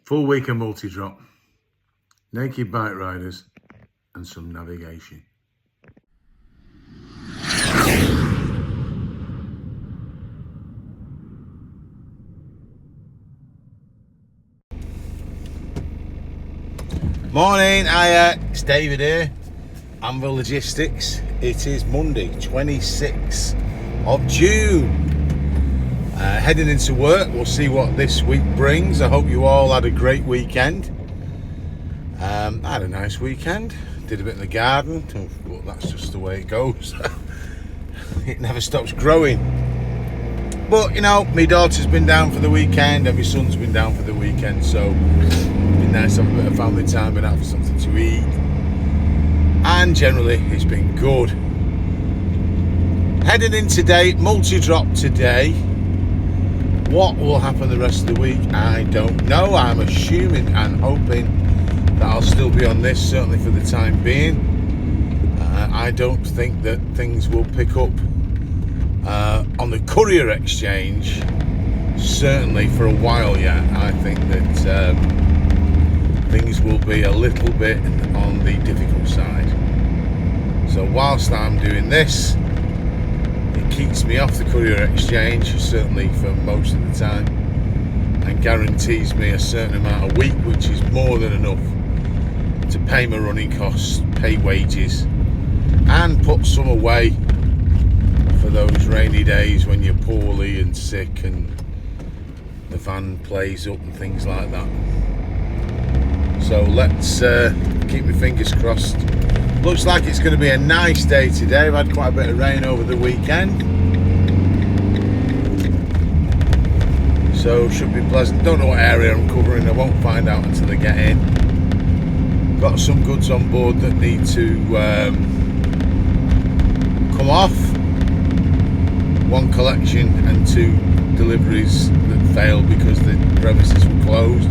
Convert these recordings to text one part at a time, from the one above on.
Full week of multi-drop, naked bike riders and some navigation. Morning, it's David here, Anvil Logistics. It is Monday, 26th of June. Heading into work, we'll see what this week brings. I hope you all had a great weekend. I had a nice weekend, did a bit in the garden, but that's just the way it goes. It never stops growing. But you know, my daughter's been down for the weekend and my son's been down for the weekend, so it's been nice to have a bit of family time, been out for something to eat, and generally it's been good. Heading in today, multi-drop today. What will happen the rest of the week, I don't know. I'm assuming and hoping that I'll still be on this, certainly for the time being. I don't think that things will pick up on the Courier exchange, certainly for a while yet. I think that things will be a little bit on the difficult side. So whilst I'm doing this, it keeps me off the Courier exchange, certainly for most of the time, and guarantees me a certain amount a week, which is more than enough to pay my running costs, pay wages, and put some away for those rainy days when you're poorly and sick and the van plays up and things like that. So let's keep my fingers crossed. Looks like it's going to be a nice day today. I've had quite a bit of rain over the weekend, so should be pleasant. Don't know what area I'm covering, I won't find out until I get in. Got some goods on board that need to come off. One collection and two deliveries that failed because the premises were closed,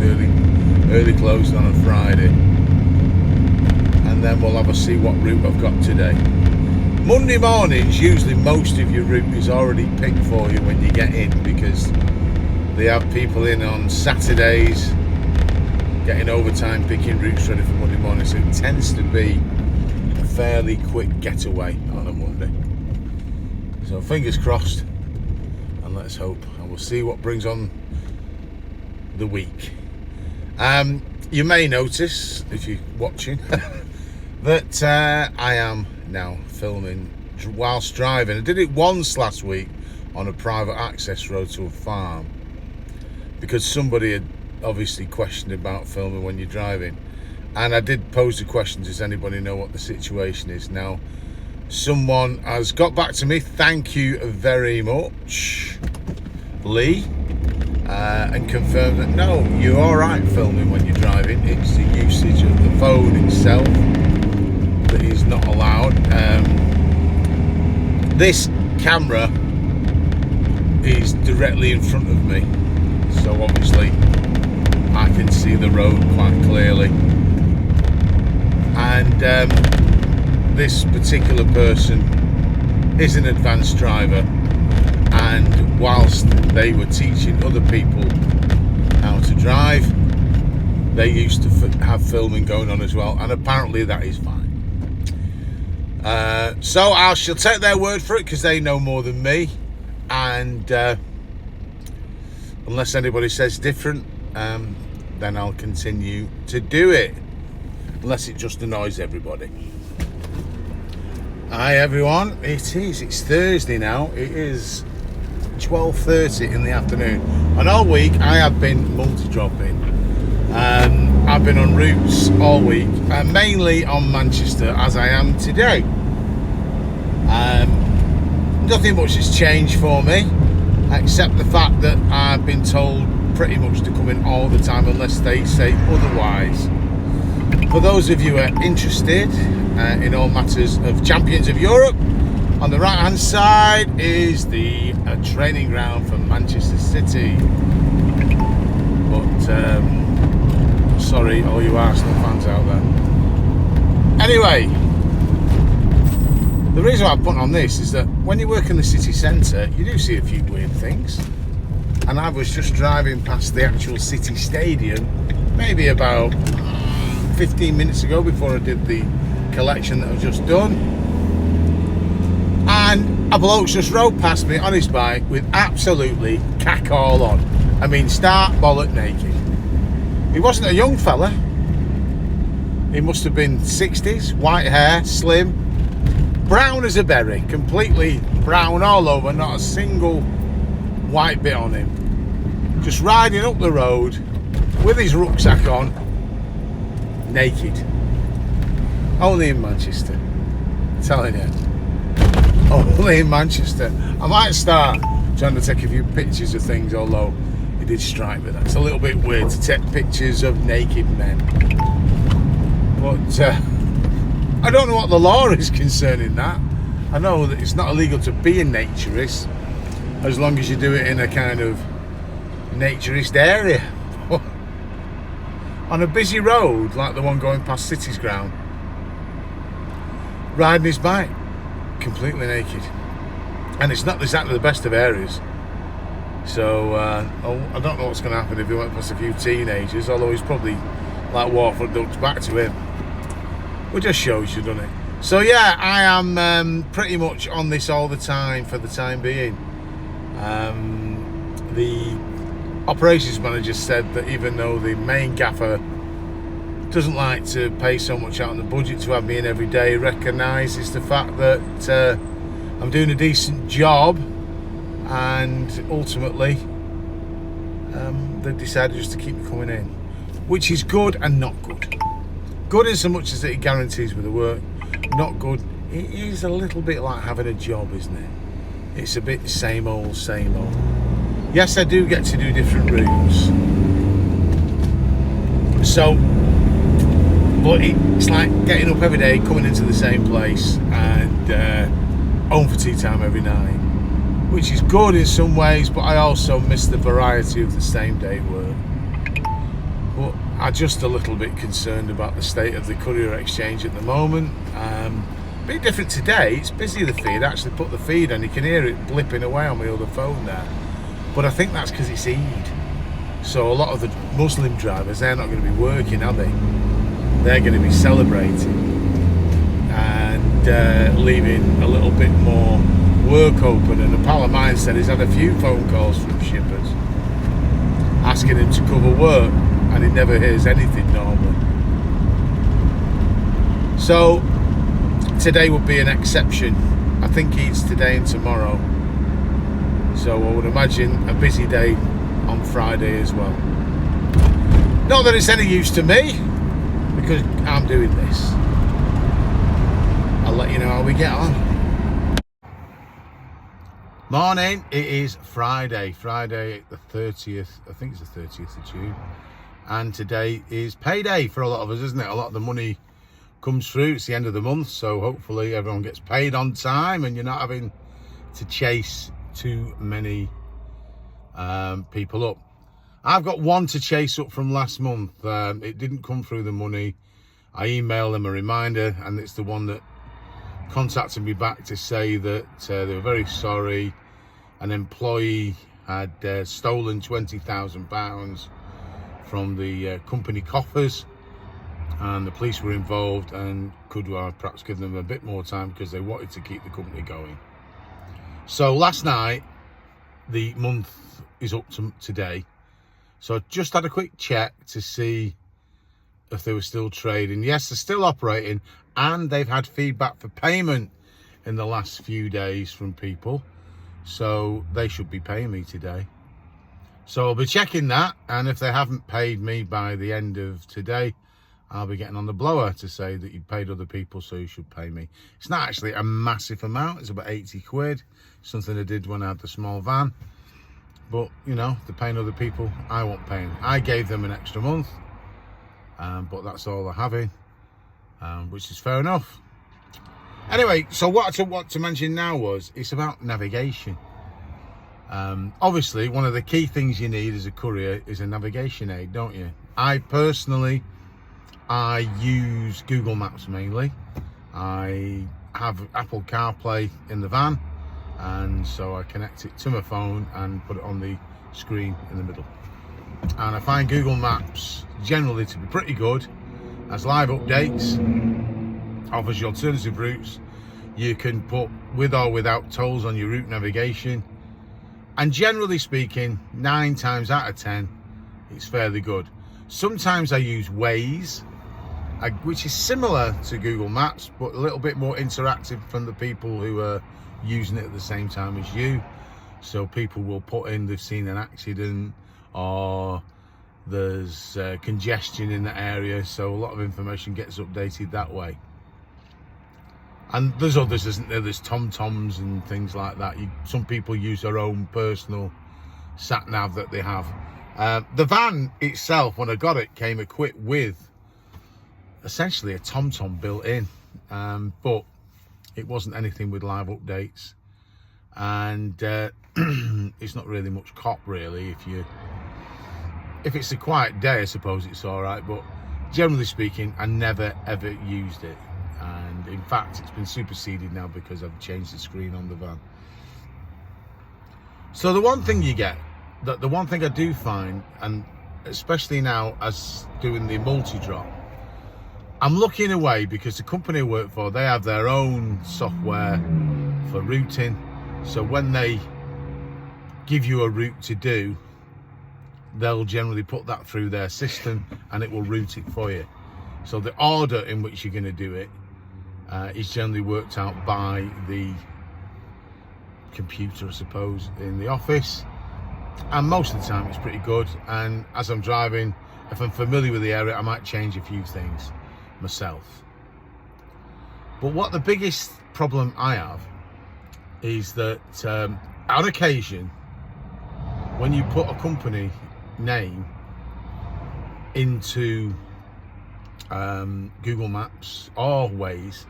early closed on a Friday. And then we'll have a see what route I've got today. Monday mornings, usually most of your route is already picked for you when you get in, because they have people in on Saturdays getting overtime picking routes ready for Monday morning, so it tends to be a fairly quick getaway on a Monday. So fingers crossed, and let's hope, and we'll see what brings on the week. You may notice, if you're watching, that I am now filming whilst driving. I did it once last week on a private access road to a farm, because somebody had obviously questioned about filming when you're driving, and I did pose the question, does anybody know what the situation is? Now someone has got back to me, thank you very much, Lee, and confirmed that no, you're all right filming when you're driving. It's the usage of the phone itself that is not allowed. This camera is directly in front of me, so obviously I can see the road quite clearly, and this particular person is an advanced driver, and whilst they were teaching other people how to drive, they used to have filming going on as well, and apparently that is fine. So I shall take their word for it, because they know more than me, and unless anybody says different, then I'll continue to do it, unless it just annoys everybody. Hi everyone, it's Thursday now. It is 12:30 in the afternoon, and all week I have been multi-dropping. I've been on routes all week, mainly on Manchester, as I am today. Nothing much has changed for me, except the fact that I've been told pretty much to come in all the time unless they say otherwise. For those of you who are interested in all matters of Champions of Europe, on the right hand side is the training ground for Manchester City. But sorry all you Arsenal fans out there. Anyway, the reason why I put on this is that when you work in the city centre, you do see a few weird things. And I was just driving past the actual city stadium maybe about 15 minutes ago, before I did the collection that I've just done, and a bloke just rode past me on his bike with absolutely cack all on. I mean, stark bollock naked. He wasn't a young fella. He must have been 60s, white hair, slim, brown as a berry, completely brown all over, not a single white bit on him. Just riding up the road with his rucksack on, naked. Only in Manchester, I'm telling you. Only in Manchester. I might start trying to take a few pictures of things, although it did strike me that's a little bit weird to take pictures of naked men. But I don't know what the law is concerning that. I know that it's not illegal to be a naturist as long as you do it in a kind of naturist area. On a busy road like the one going past City's ground, riding his bike completely naked, and it's not exactly the best of areas. So I don't know what's going to happen if he went past a few teenagers, although he's probably like Warford ducks back to him. It just shows you, doesn't it? So yeah, I am pretty much on this all the time for the time being. The operations manager said that even though the main gaffer doesn't like to pay so much out on the budget to have me in every day, recognises the fact that I'm doing a decent job, and ultimately they've decided just to keep me coming in, which is good and not good. Good in so much as that it guarantees me the work. Not good, it is a little bit like having a job, isn't it? It's a bit same old, same old. Yes, I do get to do different routes. So, but it's like getting up every day, coming into the same place, and home for tea time every night, which is good in some ways, but I also miss the variety of the same day work. But I'm just a little bit concerned about the state of the Courier exchange at the moment. A bit different today. It's busy, the feed. I actually put the feed on. You can hear it blipping away on my other phone there. But I think that's because it's Eid. So a lot of the Muslim drivers, they're not going to be working, are they? They're going to be celebrating and leaving a little bit more work open. And a pal of mine said he's had a few phone calls from shippers asking him to cover work, and he never hears anything normally. So today would be an exception. I think it's today and tomorrow. So I would imagine a busy day on Friday as well. Not that it's any use to me, because I'm doing this. I'll let you know how we get on. Morning, it is Friday the 30th, I think it's the 30th of June. And today is payday for a lot of us, isn't it? A lot of the money comes through. It's the end of the month, so hopefully everyone gets paid on time and you're not having to chase too many people up. I've got one to chase up from last month. It didn't come through the money. I emailed them a reminder, and it's the one that contacted me back to say that they were very sorry. An employee had stolen £20,000 from the company coffers, and the police were involved and could perhaps give them a bit more time because they wanted to keep the company going. So last night, the month is up to today, so I just had a quick check to see if they were still trading. Yes, they're still operating, and they've had feedback for payment in the last few days from people, so they should be paying me today. So I'll be checking that, and if they haven't paid me by the end of today, I'll be getting on the blower to say that you paid other people, so you should pay me. It's not actually a massive amount. It's about 80 quid, something I did when I had the small van. But, you know, they're paying other people, I won't pay them. I gave them an extra month, but that's all they're having, which is fair enough. Anyway, so what I want to mention now was, it's about navigation. Obviously, one of the key things you need as a courier is a navigation aid, don't you? I use Google Maps mainly. I have Apple CarPlay in the van, and so I connect it to my phone and put it on the screen in the middle. And I find Google Maps generally to be pretty good. Has live updates, offers you alternative routes. You can put with or without tolls on your route navigation. And generally speaking, 9 times out of 10, it's fairly good. Sometimes I use Waze, which is similar to Google Maps, but a little bit more interactive from the people who are using it at the same time as you. So people will put in they've seen an accident, or there's congestion in the area, so a lot of information gets updated that way. And there's others, isn't there? There's TomToms and things like that. Some people use their own personal sat nav that they have. The van itself, when I got it, came equipped with essentially a TomTom built in, but it wasn't anything with live updates, and it's not really much cop really. If it's a quiet day, I suppose it's all right, but generally speaking, I never ever used it. And in fact, it's been superseded now because I've changed the screen on the van. So the one thing you get, the one thing I do find, and especially now as doing the multi-drop, I'm looking away because the company I work for, they have their own software for routing. So when they give you a route to do, they'll generally put that through their system and it will route it for you. So the order in which you're going to do it is generally worked out by the computer, I suppose, in the office. And most of the time it's pretty good. And as I'm driving, if I'm familiar with the area, I might change a few things myself. But what the biggest problem I have is that on occasion, when you put a company name into Google Maps or Waze,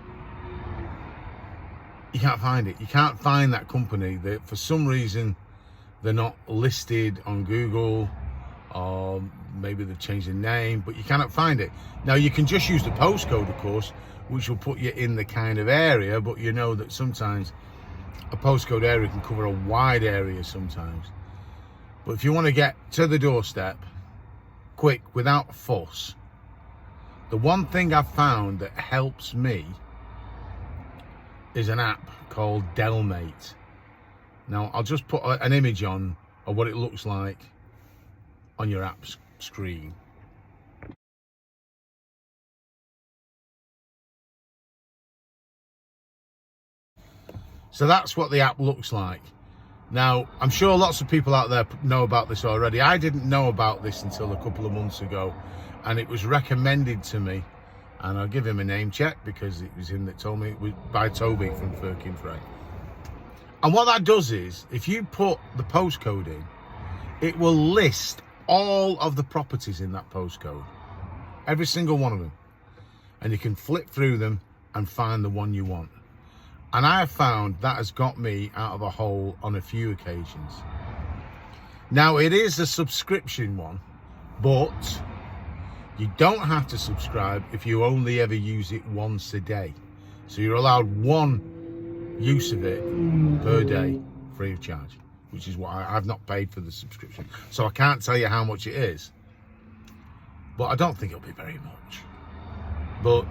you can't find it. You can't find that company. That for some reason they're not listed on Google, or maybe they've changed the name, but you cannot find it. Now you can just use the postcode, of course, which will put you in the kind of area, but you know that sometimes a postcode area can cover a wide area sometimes. But if you want to get to the doorstep quick without fuss, the one thing I've found that helps me is an app called Delmate. Now I'll just put an image on of what it looks like on your app's screen. So that's what the app looks like. Now, I'm sure lots of people out there know about this already. I didn't know about this until a couple of months ago, and it was recommended to me, and I'll give him a name check because it was him that told me. It was by Toby from Firkin Freight. And what that does is, if you put the postcode in, it will list all of the properties in that postcode, every single one of them, and you can flip through them and find the one you want. And I have found that has got me out of a hole on a few occasions. Now, it is a subscription one, but you don't have to subscribe if you only ever use it once a day. So you're allowed one use of it per day, free of charge, which is why I've not paid for the subscription. So I can't tell you how much it is, but I don't think it'll be very much. But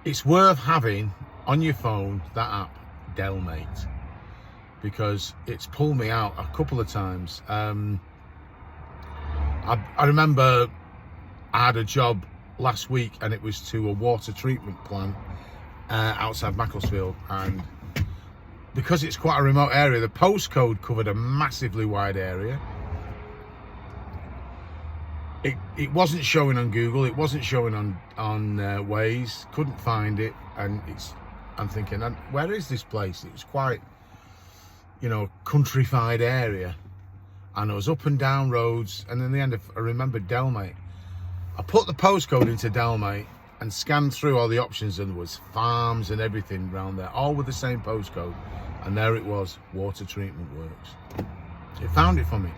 it's worth having on your phone, that app, Delmate, because it's pulled me out a couple of times. I remember I had a job last week and it was to a water treatment plant outside Macclesfield, and because it's quite a remote area, the postcode covered a massively wide area. It wasn't showing on Google, it wasn't showing on Waze, couldn't find it, and I'm thinking, where is this place? It was quite, countrified area, and it was up and down roads, and in the end, I remembered Delmate. I put the postcode into Delmate and scanned through all the options, and there was farms and everything around there, all with the same postcode, and there it was, water treatment works. It found it for me.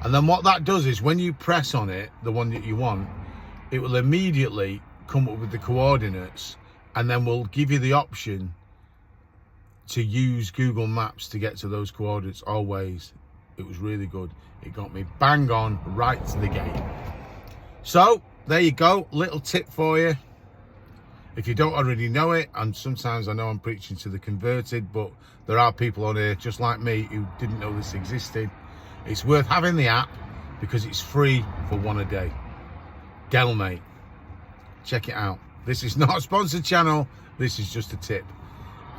And then what that does is, when you press on it, the one that you want, it will immediately come up with the coordinates, and then we'll give you the option to use Google Maps to get to those coordinates always. It was really good. It got me bang on right to the gate. So there you go, little tip for you. If you don't already know it, and sometimes I know I'm preaching to the converted, but there are people on here just like me who didn't know this existed. It's worth having the app because it's free for one a day. Delmate, check it out. This is not a sponsored channel, this is just a tip,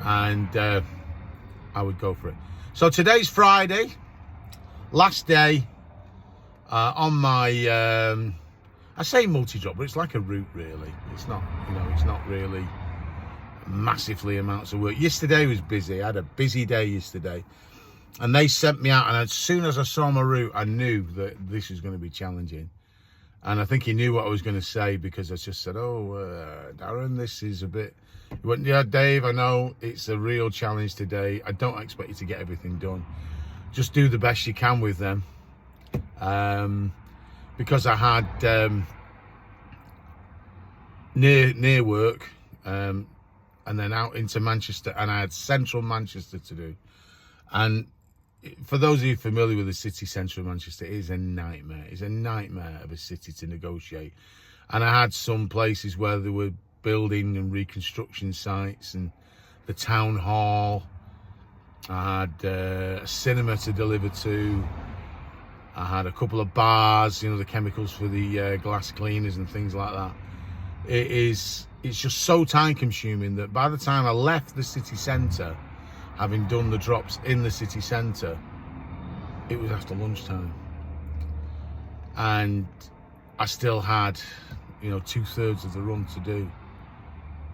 and I would go for it. So today's Friday, last day on my I say multi-job, but it's like a route really. It's not, you know, it's not really massively amounts of work. Yesterday was busy. I had a busy day yesterday, and they sent me out, and as soon as I saw my route, I knew that this was going to be challenging. And I think he knew what I was going to say, because I just said, oh, Darren, this is a bit... He went, yeah, Dave, I know it's a real challenge today. I don't expect you to get everything done. Just do the best you can with them. Because I had near work and then out into Manchester, and I had central Manchester to do. And for those of you familiar with the city centre of Manchester, it is a nightmare. It's a nightmare of a city to negotiate. And I had some places where there were building and reconstruction sites, and the town hall. I had a cinema to deliver to. I had a couple of bars, you know, the chemicals for the glass cleaners and things like that. It's just so time consuming that by the time I left the city centre, having done the drops in the city centre, it was after lunchtime. And I still had, you know, 2/3 of the run to do.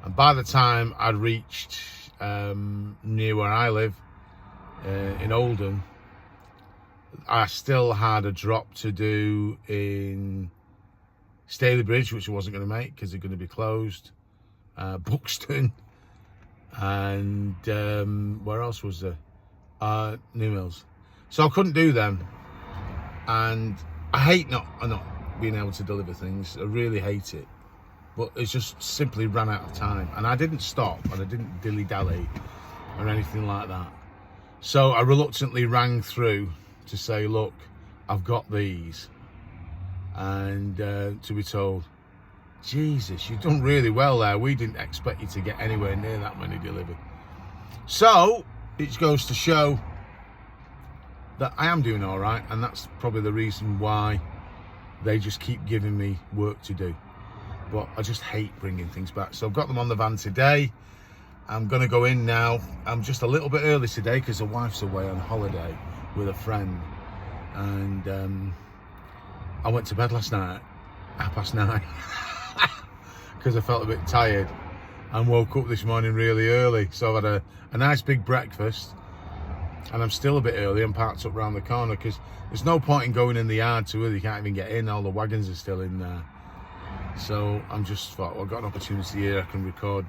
And by the time I'd reached near where I live, in Oldham, I still had a drop to do in Staley Bridge, which I wasn't going to make because they're going to be closed. Buxton, and where else was there? New Mills. So I couldn't do them, and I hate not being able to deliver things. I really hate it, but it's just simply ran out of time, and I didn't stop, and I didn't dilly-dally or anything like that. So I reluctantly rang through to say, look, I've got these, and to be told, Jesus, you've done really well there. We didn't expect you to get anywhere near that many delivered. So it goes to show that I am doing all right, and that's probably the reason why they just keep giving me work to do. But I just hate bringing things back. So I've got them on the van today. I'm going to go in now. I'm just a little bit early today because the wife's away on holiday with a friend, and I went to bed last night at 9:30 because I felt a bit tired, and woke up this morning really early. So I've had a nice big breakfast, and I'm still a bit early. I'm parked up round the corner because there's no point in going in the yard too early. You can't even get in. All the wagons are still in there. So I'm just thought, well, I've got an opportunity here. I can record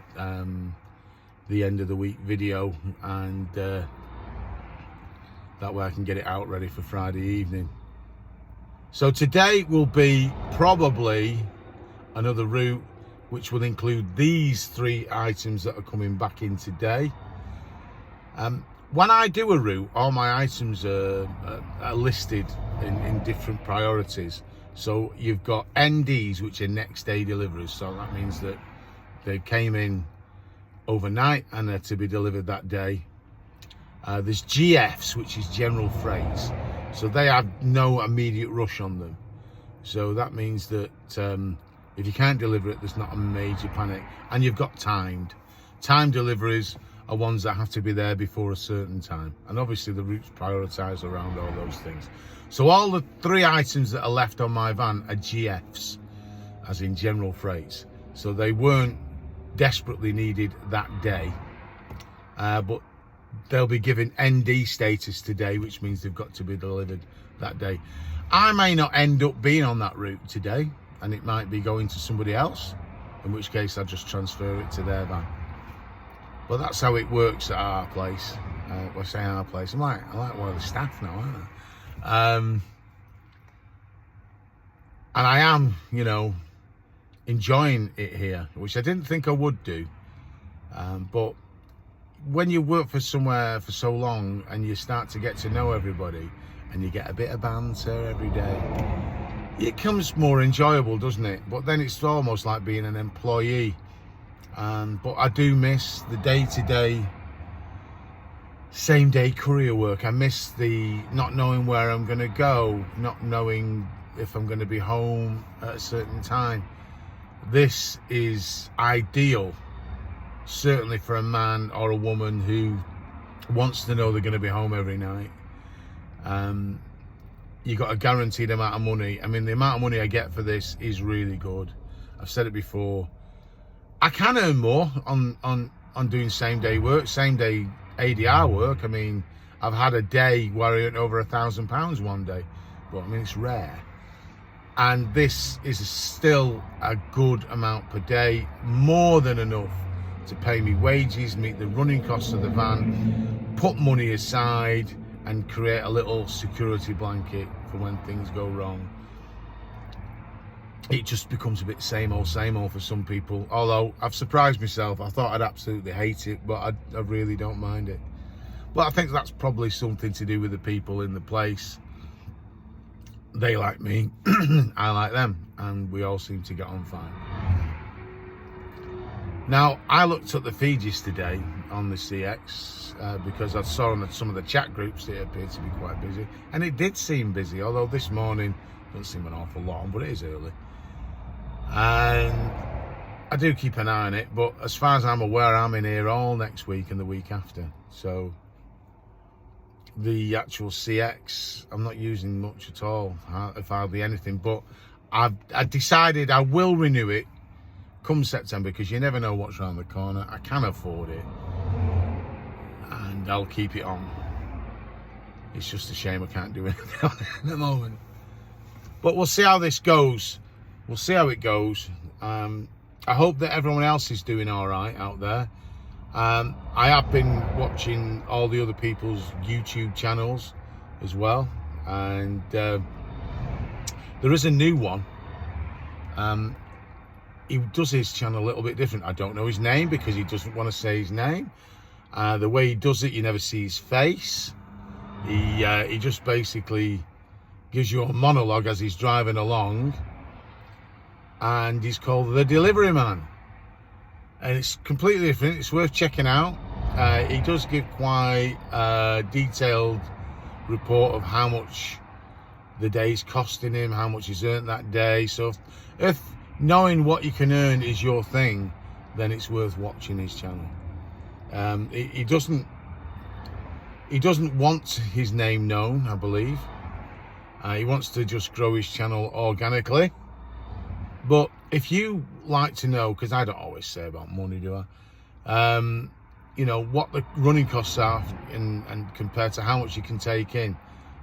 the end of the week video, and that way I can get it out ready for Friday evening. So today will be probably another route which will include these 3 items that are coming back in today. When I do a route, all my items are listed in different priorities. So you've got NDs, which are next day deliveries. So that means that they came in overnight and are to be delivered that day. There's GFs, which is general freights. So they have no immediate rush on them. So that means that if you can't deliver it, there's not a major panic. And you've got timed. Timed deliveries are ones that have to be there before a certain time. And obviously the routes prioritised around all those things. So all the 3 items that are left on my van are GFs, as in general freights. So they weren't desperately needed that day. But they'll be given ND status today, which means they've got to be delivered that day. I may not end up being on that route today, and it might be going to somebody else, in which case I'll just transfer it to their van. But that's how it works at our place. Well, I say our place. I like one of the staff now, aren't I? And I am, you know, enjoying it here, which I didn't think I would do. But when you work for somewhere for so long and you start to get to know everybody, and you get a bit of banter every day, it becomes more enjoyable, doesn't it? But then it's almost like being an employee. But I do miss the day-to-day, same-day courier work. I miss the not knowing where I'm going to go, not knowing if I'm going to be home at a certain time. This is ideal, certainly for a man or a woman who wants to know they're going to be home every night. You got a guaranteed amount of money. I mean, the amount of money I get for this is really good. I've said it before. I can earn more on doing same-day work, same-day ADR work. I mean, I've had a day where I earned over £1,000 one day, but I mean, it's rare. And this is still a good amount per day, more than enough to pay me wages, meet the running costs of the van, put money aside, and create a little security blanket for when things go wrong. It just becomes a bit same old for some people. Although I've surprised myself. I thought I'd absolutely hate it, but I really don't mind it. But I think that's probably something to do with the people in the place. They like me, I like them, and we all seem to get on fine. Now, I looked at the feed yesterday on the CX because I saw on some of the chat groups it appeared to be quite busy, and it did seem busy, although this morning doesn't seem an awful lot, but it is early. And I do keep an eye on it, but as far as I'm aware, I'm in here all next week and the week after. So the actual CX, I'm not using much at all, if hardly anything, but I decided I will renew it come September, because you never know what's around the corner. I can afford it, and I'll keep it on. It's just a shame I can't do anything on it at the moment. But we'll see how this goes. We'll see how it goes. I hope that everyone else is doing all right out there. I have been watching all the other people's YouTube channels as well, and there is a new one. He does his channel a little bit different. I don't know his name because he doesn't want to say his name. The way he does it, you never see his face. He just basically gives you a monologue as he's driving along, and he's called The Delivery Man, and it's completely different. It's worth checking out. He does give quite a detailed report of how much the day's costing him, how much he's earned that day. So if knowing what you can earn is your thing, then it's worth watching his channel. He doesn't want his name known, I believe. He wants to just grow his channel organically. But if you like to know, because I don't always say about money, do I? You know, what the running costs are and compared to how much you can take in,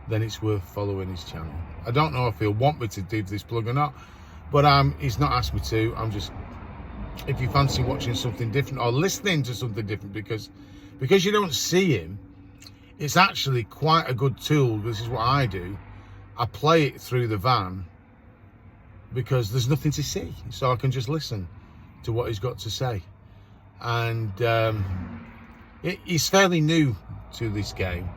then it's worth following his channel. I don't know if he'll want me to do this plug or not, but he's not asked me to. I'm just, if you fancy watching something different or listening to something different, because you don't see him, it's actually quite a good tool. This is what I do. I play it through the van because there's nothing to see, so I can just listen to what he's got to say. And he's fairly new to this game,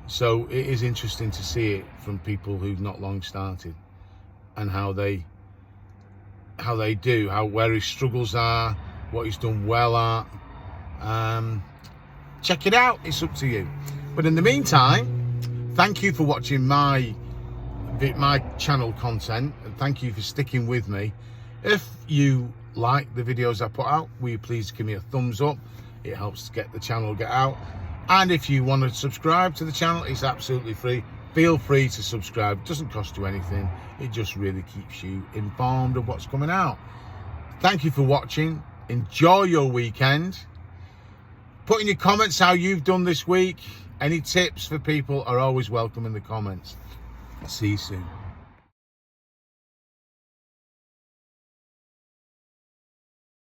so it is interesting to see it from people who've not long started, and how they do, where his struggles are, what he's done well at. Check it out, it's up to you. But in the meantime, thank you for watching my channel content, and thank you for sticking with me. If you like the videos I put out, will you please give me a thumbs up? It helps to get the channel get out. And if you want to subscribe to the channel, it's absolutely free. Feel free to subscribe. It doesn't cost you anything. It just really keeps you informed of what's coming out. Thank you for watching. Enjoy your weekend. Put in your comments how you've done this week. Any tips for people are always welcome in the comments. See you soon.